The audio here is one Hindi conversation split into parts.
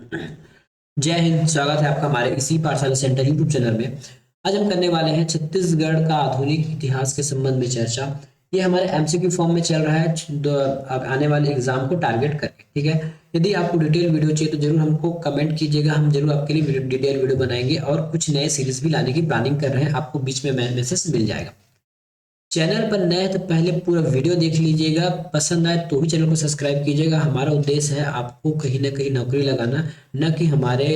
जय हिंद। स्वागत है आपका हमारे इसी पाठशाला सेंटर यूट्यूब चैनल में। आज हम करने वाले हैं छत्तीसगढ़ का आधुनिक इतिहास के संबंध में चर्चा। ये हमारे एमसीक्यू फॉर्म में चल रहा है अब आने वाले एग्जाम को टारगेट करके। ठीक है, यदि आपको डिटेल वीडियो चाहिए तो जरूर हमको कमेंट कीजिएगा, हम जरूर आपके लिए डिटेल वीडियो बनाएंगे और कुछ नए सीरीज भी लाने की प्लानिंग कर रहे हैं, आपको बीच में मैसेज मिल जाएगा। चैनल पर नए हैं तो पहले पूरा वीडियो देख लीजिएगा, पसंद आए तो ही चैनल को सब्सक्राइब कीजिएगा। हमारा उद्देश्य है आपको कहीं ना कहीं नौकरी लगाना, न कि हमारे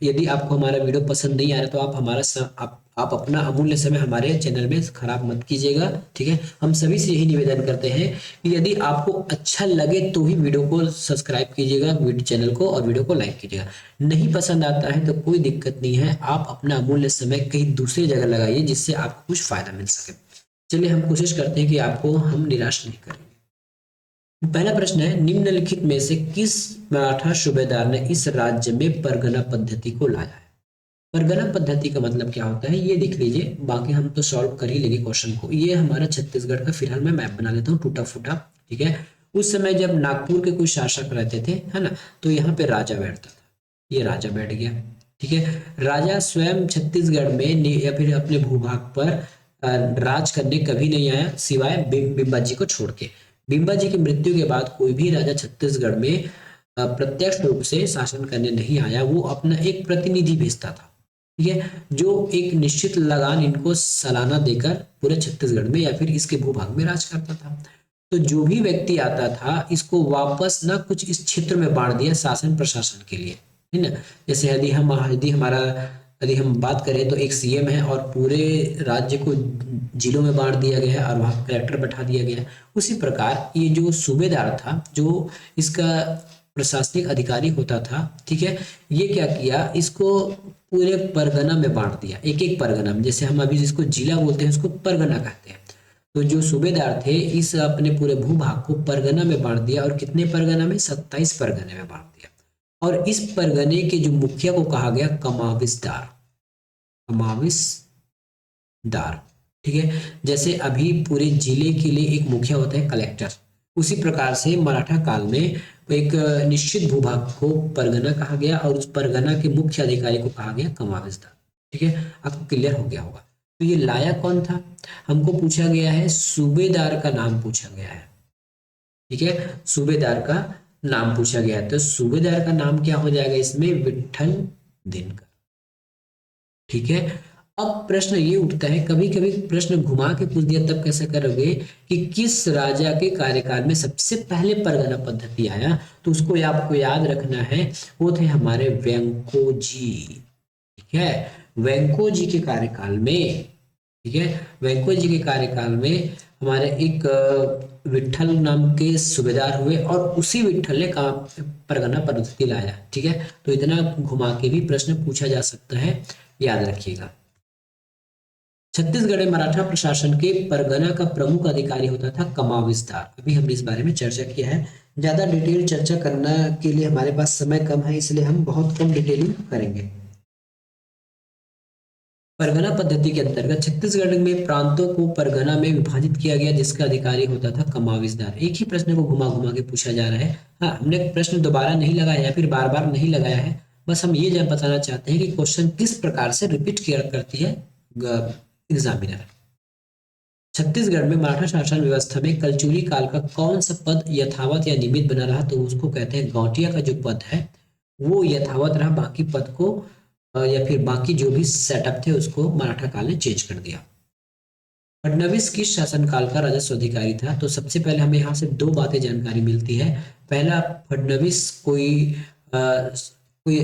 यदि आपको हमारा वीडियो पसंद नहीं आ रहा तो आप आप अपना अमूल्य समय हमारे चैनल में खराब मत कीजिएगा। ठीक है, हम सभी से यही निवेदन करते हैं कि यदि आपको अच्छा लगे तो ही वीडियो को सब्सक्राइब कीजिएगा, चैनल को, और वीडियो को लाइक कीजिएगा। नहीं पसंद आता है तो कोई दिक्कत नहीं है, आप अपना अमूल्य समय कहीं दूसरी जगह लगाइए जिससे आपको कुछ फायदा मिल सके। चलिए हम कोशिश करते हैं कि आपको हम निराश नहीं करेंगे। पहला प्रश्न है, निम्नलिखित में से किस मराठा सूबेदार ने इस राज्य में परगना पद्धति को लाया है? परगना पद्धति का मतलब क्या होता है ये देख लीजिए, बाकी हम तो सॉल्व कर ही लेंगे क्वेश्चन को। ये हमारा छत्तीसगढ़ का फिलहाल मैं मैप बना लेता हूँ टूटा फूटा। ठीक है, उस समय जब नागपुर के कुछ शासक रहते थे, है ना, तो यहाँ पे राजा बैठता था। ये राजा बैठ गया। ठीक है, राजा स्वयं छत्तीसगढ़ में या फिर अपने भूभाग पर राज करने कभी नहीं आया सिवाय बिम्बा जी को छोड़ के। बिम्बा जी की मृत्यु के बाद कोई भी राजा छत्तीसगढ़ में प्रत्यक्ष रूप से शासन करने नहीं आया, वो अपना एक प्रतिनिधि भेजता था। ठीक है, जो एक निश्चित लगान इनको सालाना देकर पूरे छत्तीसगढ़ में या फिर इसके भूभाग में राज करता था। तो जो भी व्यक्ति आता था इसको वापस ना कुछ इस क्षेत्र में बांट दिया शासन प्रशासन के लिए, है ना। जैसे यदि हम बात करें तो एक सीएम है और पूरे राज्य को जिलों में बांट दिया गया है और वहां कलेक्टर बैठा दिया गया है। उसी प्रकार ये जो सूबेदार था, जो इसका प्रशासनिक अधिकारी होता था, ठीक है, ये क्या किया, इसको पूरे परगना में बांट दिया, एक एक परगना में। जैसे हम अभी जिसको जिला बोलते हैं उसको परगना कहते हैं। तो जो सूबेदार थे इस अपने पूरे भूभाग को परगना में बांट दिया, और कितने परगना में, 27 परगने में बांट दिया। और इस परगने के जो मुखिया को कहा गया कमाविसदार। कमाविसदार, ठीक है। जैसे अभी पूरे जिले के लिए एक मुखिया होता है कलेक्टर, उसी प्रकार से मराठा काल में एक निश्चित भूभाग को परगना कहा गया और उस परगना के मुख्य अधिकारी को कहा गया कमाविसदार। ठीक है, आपको क्लियर हो गया होगा। तो ये लाया कौन था, हमको पूछा गया है, सूबेदार का नाम पूछा गया है। ठीक है, सूबेदार का नाम पूछा गया है, तो सूबेदार का नाम क्या हो जाएगा इसमें, विट्ठल दिनकर। ठीक है, अब प्रश्न ये उठता है, कभी कभी प्रश्न घुमा के पूछ दिया तब कैसे करोगे कि किस राजा के कार्यकाल में सबसे पहले परगना पद्धति आया, तो उसको आपको याद रखना है, वो थे हमारे वेंको जी। ठीक है, वेंको जी के कार्यकाल में, ठीक है, वेंको जी के कार्यकाल में हमारे एक विट्ठल नाम के सूबेदार हुए और उसी विट्ठल ने परगना पद्धति लाया। ठीक है, तो इतना घुमा के भी प्रश्न पूछा जा सकता है, याद रखिएगा। छत्तीसगढ़ में मराठा प्रशासन के परगना का प्रमुख अधिकारी होता था कमाविसदार। अभी हमने इस बारे में चर्चा किया है, ज्यादा डिटेल चर्चा करने के लिए हमारे पास समय कम है, इसलिए हम बहुत कम डिटेलिंग करेंगे। परगना पद्धति के अंतर्गत छत्तीसगढ़ में प्रांतों को परगना में विभाजित किया गया, जिसका अधिकारी होता था कमाविसदार। एक ही प्रश्न को घुमा घुमा के पूछा जा रहा है। हाँ, हमने प्रश्न दोबारा नहीं लगाया या फिर बार बार नहीं लगाया है, बस हम ये जब बताना चाहते हैं कि क्वेश्चन किस प्रकार से रिपीट किया करती है एग्जामिनर। छत्तीसगढ़ में मराठा शासन व्यवस्था में कलचुरी काल का कौन सा पद यथावत या नियमित बना रहा, तो उसको कहते हैं गौटिया का जो पद है वो यथावत रहा, बाकी पद को या फिर बाकी जो भी सेटअप थे उसको मराठा काल ने चेंज कर दिया। फडणवीस किस शासनकाल का राजस्व अधिकारी था, तो सबसे पहले हमें यहाँ से दो बातें जानकारी मिलती है। पहला, फडणवीस कोई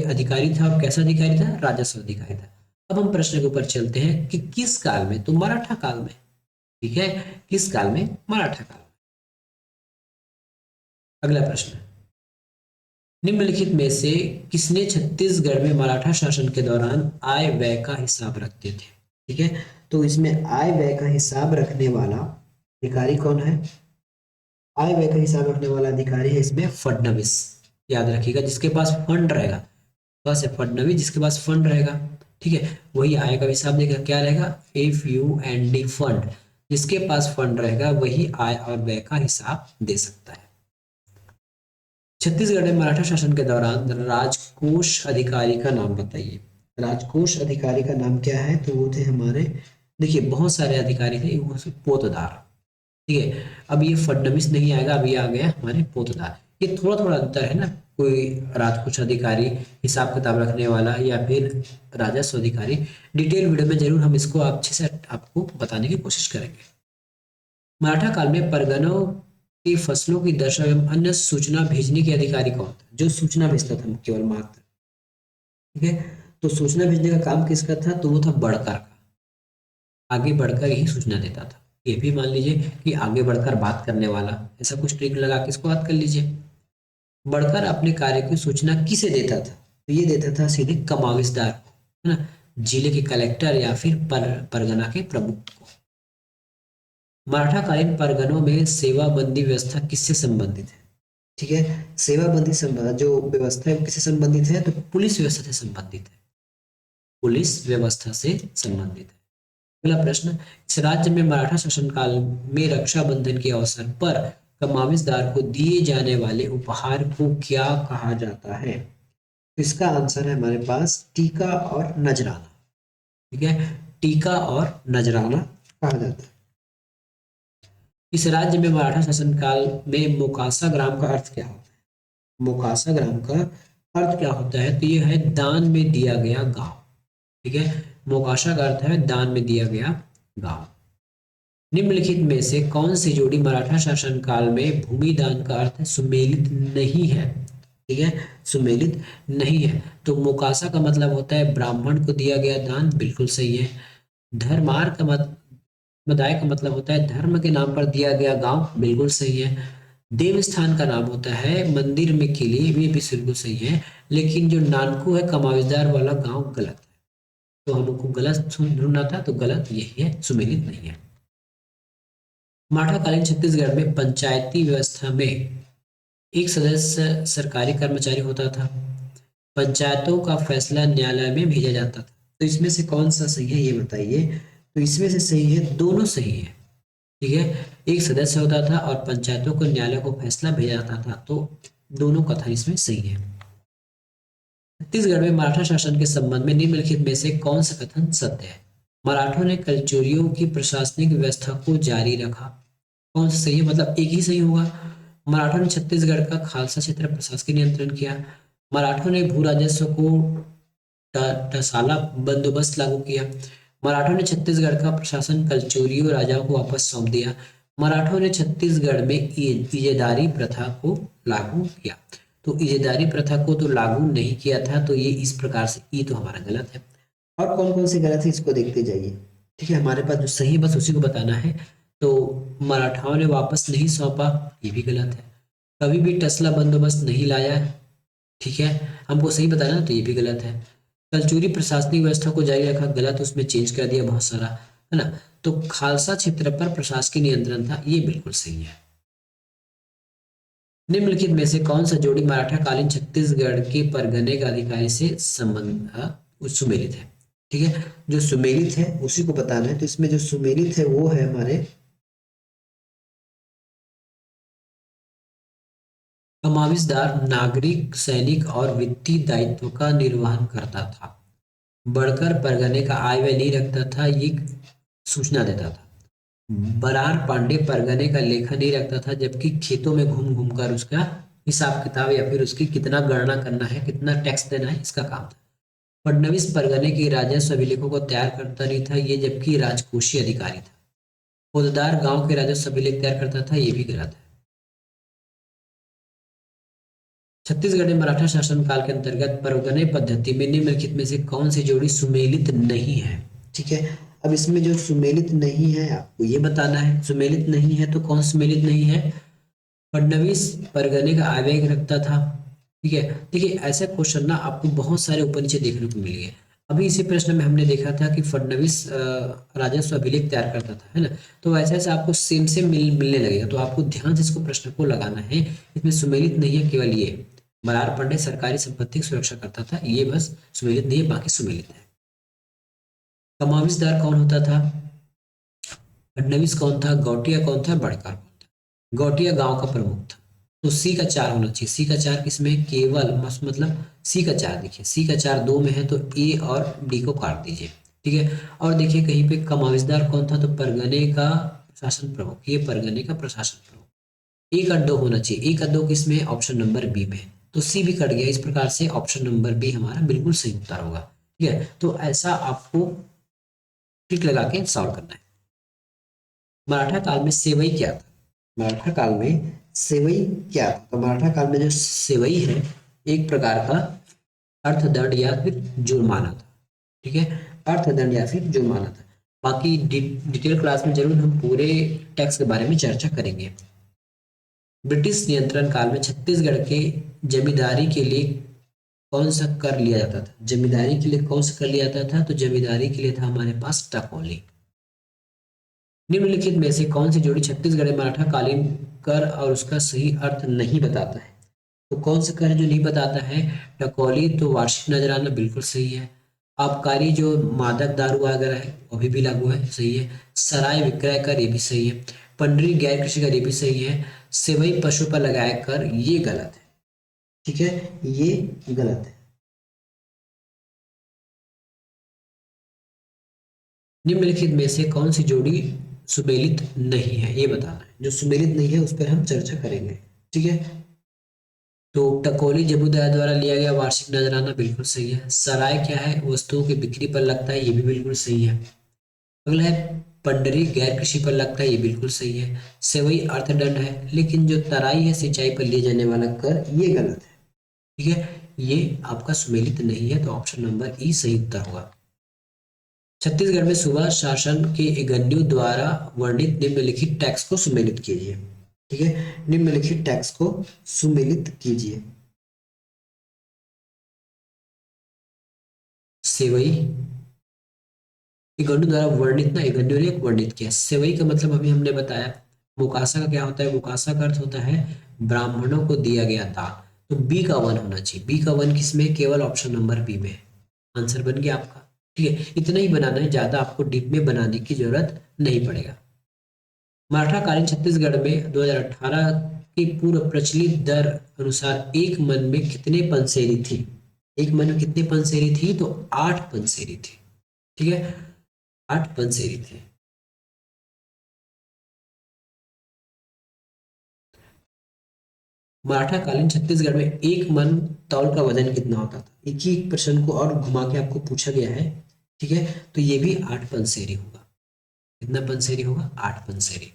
अधिकारी था, और कैसा अधिकारी था, राजस्व अधिकारी था। अब हम प्रश्न के ऊपर चलते हैं कि किस काल में, तो मराठा काल में। ठीक है, किस काल में, मराठा काल में। अगला प्रश्न, निम्नलिखित में से किसने छत्तीसगढ़ में मराठा शासन के दौरान आय व्यय का हिसाब रखते थे। ठीक है, तो इसमें आय व्यय का हिसाब रखने वाला अधिकारी कौन है, आय व्यय का हिसाब रखने वाला अधिकारी है इसमें फडणवीस। याद रखिएगा, जिसके पास फंड रहेगा, बस है फडणवीस, जिसके पास फंड रहेगा, ठीक है, वही आय का हिसाब देगा। क्या रहेगा, FUND, फंड। जिसके पास फंड रहेगा वही आय और व्यय का हिसाब दे सकता है। छत्तीसगढ़ में मराठा शासन के दौरान राजकोष अधिकारी का नाम बताइए। राजकोष अधिकारी का नाम क्या है? तो वो थे हमारे, देखिए बहुत सारे अधिकारी थे, वो थे पोतदार। ठीक है, अब ये फडणवीस नहीं आएगा, अब ये आ गया हमारे पोतदार। ये थोड़ा थोड़ा अंतर है ना, कोई राजकुछ अधिकारी, हिसाब किताब रखने वाला, या फिर राजस्व अधिकारी। डिटेल वीडियो में जरूर हम इसको अच्छे से आपको बताने की कोशिश करेंगे। मराठा काल में परगनों की फसलों की दशा एवं अन्य सूचना भेजने के अधिकारी कौन था? जो सूचना भेजता था केवल मात्र। ठीक है, तो सूचना भेजने का काम किसका था? तो वो था बड़कर का। आगे बढ़कर यही सूचना देता था। ये भी मान लीजिए कि आगे बढ़कर बात करने वाला, ऐसा कुछ ट्रिक लगा के इसको याद कर लीजिए। बढ़कर अपने कार्य की सूचना किसे देता था? तो ये देता था सीधे कमाविसदार को, है ना, जिले के कलेक्टर या फिर परगना के प्रमुख को। मराठाकालीन परगनों में सेवाबंदी व्यवस्था किससे संबंधित है? ठीक है, सेवाबंदी जो व्यवस्था है वो किससे संबंधित है? तो पुलिस व्यवस्था से संबंधित है। पुलिस व्यवस्था से संबंधित है। अगला प्रश्न, इस राज्य में मराठा शासनकाल में रक्षाबंधन के अवसर पर कमाविसदार को दिए जाने वाले उपहार को क्या कहा जाता है? तो इसका आंसर है हमारे पास टीका और नजराना। ठीक है, टीका और नजराना कहा जाता है। इस राज्य में मराठा शासनकाल में मोकासा ग्राम का अर्थ क्या होता है? मोकासा ग्राम का अर्थ क्या होता है? तो ये है दान में दिया गया गांव। ठीक है, मोकाशा का अर्थ है दान में दिया गया गांव। निम्नलिखित में से कौन सी जोड़ी मराठा शासन काल में भूमि दान का अर्थ है सुमेलित नहीं है? ठीक है, सुमेलित नहीं है। तो मोकासा का मतलब होता है ब्राह्मण को दिया गया दान, बिल्कुल सही है। धर्मार का समुदाय का मतलब होता है धर्म के नाम पर दिया गया गांव, बिल्कुल सही है। देवस्थान का नाम होता है मंदिर में किले, ये भी बिल्कुल सही है। लेकिन जो नानकू है कमाविजदार वाला गांव गलत है, तो हमको गलत ढूंढना था, तो गलत यही है, सुमेलित नहीं है। मराठाकालीन छत्तीसगढ़ में पंचायती व्यवस्था में एक सदस्य सरकारी कर्मचारी होता था। पंचायतों का फैसला न्यायालय में भेजा जाता था। तो इसमें से कौन सा सही है ये बताइए। तो इसमें से सही है, दोनों सही है। ठीक है, एक सदस्य होता था और पंचायतों को न्यायालय को फैसला भेजा जाता था, तो दोनों कथन इसमें सही है। छत्तीसगढ़ में मराठा शासन के संबंध में निम्नलिखित में से कौन सा कथन सत्य है? मराठों ने कलचुरियों की प्रशासनिक व्यवस्था को जारी रखा। कौन सा सही है? मतलब एक ही सही होगा। मराठों ने छत्तीसगढ़ का खालसा क्षेत्र प्रशासकीय नियंत्रण किया। मराठों ने भू राजस्व को टसाला बंदोबस्त लागू किया। मराठों ने छत्तीसगढ़ का प्रशासन कलचुरियों राजाओं को वापस सौंप दिया। मराठों ने छत्तीसगढ़ में इजेदारी प्रथा को लागू किया। तो इजेदारी प्रथा को तो लागू नहीं किया था, तो ये इस प्रकार से ये तो हमारा गलत है। और कौन कौन से गलत है इसको देखते जाइए। ठीक है, हमारे पास जो सही है बस उसी को बताना है। तो मराठाओं ने वापस नहीं सौंपा, ये भी गलत है। कभी भी टसला बंदोबस्त नहीं लाया, ठीक है, हमको सही बताना, तो ये भी गलत है। कलचुरी प्रशासनिक व्यवस्था को जारी रखा, गलत, उसमें चेंज कर दिया बहुत सारा, है ना। तो खालसा क्षेत्र पर प्रशासकीय नियंत्रण था, ये बिल्कुल सही है। निम्नलिखित में से कौन सा जोड़ी मराठा कालीन छत्तीसगढ़ के परगने का अधिकारी से संबंध सुमेलित है? ठीक है, जो सुमेलित है उसी को बताना है। तो इसमें जो सुमेलित है वो है हमारे कमाविसदार नागरिक, सैनिक और वित्तीय दायित्व का निर्वहन करता था। बढ़कर परगने का आय व्यय नहीं रखता था, ये सूचना देता था। बरार पांडे परगने का लेखा नहीं रखता था, जबकि खेतों में घूम घूम कर उसका हिसाब किताब या फिर उसकी कितना गणना करना है, कितना टैक्स देना है, इसका काम था। फडणवीस परगने के राजस्व अभिलेखों को तैयार करता नहीं था, ये जबकि राजकोषीय अधिकारी था। फौजदार गांव के राजस्व अभिलेख तैयार करता था, ये भी गलत है। छत्तीसगढ़ में मराठा शासन काल के अंतर्गत परगने पद्धति में निम्नलिखित में से कौन सी जोड़ी सुमेलित नहीं है? ठीक है, अब इसमें जो सुमेलित नहीं है आपको ये बताना है। सुमेलित नहीं है तो कौन सुमेलित नहीं है? फडणवीस परगने का आवेग रखता था। ठीक है, देखिए ऐसा क्वेश्चन ना आपको बहुत सारे ऊपर नीचे देखने को मिलेंगे। अभी इसी प्रश्न में हमने देखा था कि फडणवीस राजस्व अभिलेख तैयार करता था, है ना। तो ऐसे ऐसे आपको सेम सेम मिलने लगेगा, तो आपको ध्यान से इसको प्रश्न को लगाना है। इसमें सुमेलित नहीं है केवल ये, मरार पांडे सरकारी संपत्ति की सुरक्षा करता था, ये बस सुमेलित नहीं है, बाकी सुमेलित है। कमाविसदार कौन होता था? फडणवीस कौन था? गौटिया कौन था? बड़कर कौन था? गौटिया गांव का प्रमुख था। तो सी का 4 होना चाहिए। सी का 4 किसमें, केवल मतलब सी का 4, देखिए सी का 4 2 में है तो ए और डी को काट दीजिए, ठीक है। और देखिए कहीं पे कमाविजदार कौन था, तो परगने का प्रशासन प्रमुख, ये परगने का प्रशासन प्रमुख। ए का 2 होना चाहिए, ए का 2 किसमें, ऑप्शन नंबर बी में। तो सी भी कट गया। इस प्रकार से ऑप्शन नंबर बी हमारा बिल्कुल सही उत्तर होगा, ठीक है। तो ऐसा आपको ट्रिक लगा के सॉल्व करना है। मराठा काल में सेवई क्या था, मराठा काल में सेवई क्या था, तो मराठा काल में जो सेवई है एक प्रकार का अर्थदंड या फिर जुर्माना था, ठीक है। अर्थदंड या फिर जुर्माना था। बाकी डिटेल क्लास में जरूर हम पूरे टैक्स के बारे में चर्चा करेंगे। ब्रिटिश नियंत्रण काल में छत्तीसगढ़ के जमींदारी के लिए कौन सा कर लिया जाता था, जमींदारी के लिए कौन सा कर लिया जाता था, तो जमींदारी के लिए था हमारे पास टकोली। निम्नलिखित में से कौन सी जोड़ी छत्तीसगढ़ मराठा कालीन कर और उसका सही अर्थ नहीं बताता है, तो कौन सा कर है जो नहीं बताता है, टकोली तो वार्षिक नजराना बिल्कुल सही है। आबकारी जो मादक दारू वगैरह है वो भी लागू है, सही है। सराय विक्रय कर ये भी सही है। पंडरी गैर कृषि कर ये भी सही है। सेवई पशु पर लगाया कर ये गलत है, ठीक है, ये गलत है। निम्नलिखित में से कौन सी जोड़ी सुमेलित नहीं है, ये बताना है। जो सुमेलित नहीं है उस पर हम चर्चा करेंगे, ठीक है। तो टकोली जबूदार द्वारा लिया गया वार्षिक नजराना बिल्कुल सही है। सराय क्या है, वस्तुओं की बिक्री पर लगता है, ये भी बिल्कुल सही है। अगला है पंडरी गैर कृषि पर लगता है, ये बिल्कुल सही है। सेवई अर्थदंड है, लेकिन जो तराई है सिंचाई पर लिए जाने वाला कर ये गलत है, ठीक है। ये आपका सुमेलित नहीं है, तो ऑप्शन नंबर ई सही उत्तर होगा। छत्तीसगढ़ में सूबा शासन के गणियों द्वारा वर्णित निम्नलिखित टैक्स को सुमेलित कीजिए, ठीक है। निम्नलिखित टैक्स को सुमेलित कीजिए। सेवई गणियों द्वारा वर्णित ना, गणियों ने वर्णित किया। सेवई का मतलब अभी हमने बताया। मुकासा का क्या होता है, मुकासा का अर्थ होता है ब्राह्मणों को दिया गया दान। तो बी का 1 होना चाहिए। बी का 1 किसमें, केवल ऑप्शन नंबर बी में। आंसर बन गया आपका, ठीक है। इतना ही बनाना है, ज्यादा आपको डीप में बनाने की जरूरत नहीं पड़ेगा। मराठा कालीन छत्तीसगढ़ में 2018 की पूर्व प्रचलित दर अनुसार एक मन में कितने पंसेरी थी, एक मन में कितने पंसेरी थी, तो 8 पंसेरी थी, ठीक है, 8 पंसेरी थी। मराठा कालीन छत्तीसगढ़ में एक मन तौल का वजन कितना होता था। एक ही प्रश्न को और घुमा के आपको पूछा गया है, ठीक है। तो ये भी 8 पंसेरी होगा। कितना पंसेरी होगा, 8 पंसेरी।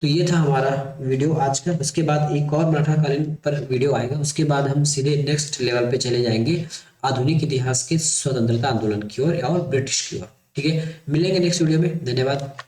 तो ये था हमारा वीडियो आज का। उसके बाद एक और मराठा कालीन पर वीडियो आएगा, उसके बाद हम सीधे नेक्स्ट लेवल पे चले जाएंगे, आधुनिक इतिहास के स्वतंत्रता आंदोलन की ओर और ब्रिटिश की ओर, ठीक है। मिलेंगे नेक्स्ट वीडियो में, धन्यवाद।